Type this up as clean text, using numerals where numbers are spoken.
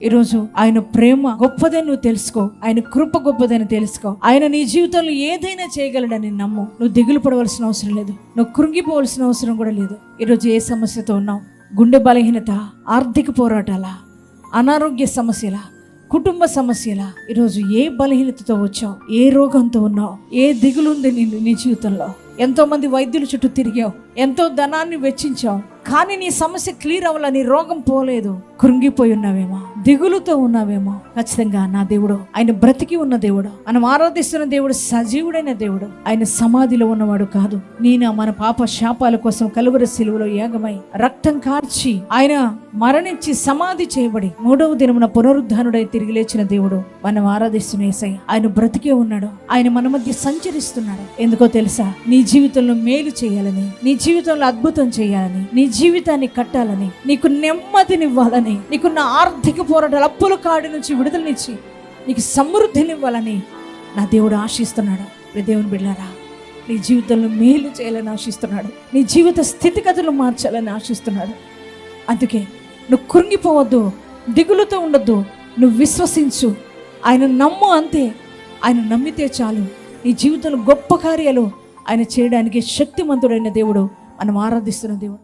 ఈరోజు ఆయన ప్రేమ గొప్పదని నువ్వు తెలుసుకో, ఆయన కృప గొప్పదని తెలుసుకో. ఆయన నీ జీవితంలో ఏదైనా చేయగలడని నమ్ము. నువ్వు దిగులు పడవలసిన అవసరం లేదు, నువ్వు కృంగిపోవలసిన అవసరం కూడా లేదు. ఈరోజు ఏ సమస్యతో ఉన్నావు? గుండె బలహీనత, ఆర్థిక పోరాటాల, అనారోగ్య సమస్యల, కుటుంబ సమస్యల, ఈరోజు ఏ బలహీనతతో వచ్చావు? ఏ రోగంతో ఉన్నావు? ఏ దిగులుంది నీ జీవితంలో? ఎంతో మంది వైద్యుల చుట్టూ తిరిగావు, ఎంతో ధనాన్ని వెచ్చించావు, కానీ నీ సమస్య క్లియర్ అవ్వాల, నీ రోగం పోలేదు. కృంగిపోయి ఉన్నావేమో, దిగులుతో ఉన్నావేమో. ఖచ్చితంగా నా దేవుడు ఆయన బ్రతికి ఉన్న దేవుడు, మనం ఆరాధిస్తున్న దేవుడు సజీవుడైన దేవుడు. ఆయన సమాధిలో ఉన్నవాడు కాదు. నేను మన పాప శాపాల కోసం కలువరి శిలువలో యాగమై రక్తం కార్చి ఆయన మరణించి సమాధి చేయబడి 3వ దినమున పునరుద్ధానుడై తిరిగి లేచిన దేవుడు మనం ఆరాధిస్తున్న యేసయ్య. ఆయన బ్రతికే ఉన్నాడు, ఆయన మన మధ్య సంచరిస్తున్నాడు. ఎందుకో తెలుసా? నీ జీవితంలో మేలు చేయాలని, నీ జీవితంలో అద్భుతం చేయాలని, నీ జీవితాన్ని కట్టాలని, నీకు నెమ్మదినివ్వాలని, నీకున్న ఆర్థిక పోరాటాలు, అప్పుల కాడి నుంచి విడుదలనిచ్చి నీకు సమృద్ధినివ్వాలని నా దేవుడు ఆశిస్తున్నాడు. దేవుని బిడ్డలారా, నీ జీవితంలో మేలు చేయాలని ఆశిస్తున్నాడు, నీ జీవిత స్థితిగతులు మార్చాలని ఆశిస్తున్నాడు. అందుకే నువ్వు కృంగిపోవద్దు, దిగులుతో ఉండొద్దు, నువ్వు విశ్వసించు, ఆయన నమ్ము. అంతే, ఆయన నమ్మితే చాలు. నీ జీవితంలో గొప్ప కార్యాలు ఆయన చేయడానికి శక్తిమంతుడైన దేవుడు మనం ఆరాధిస్తున్న దేవుడు.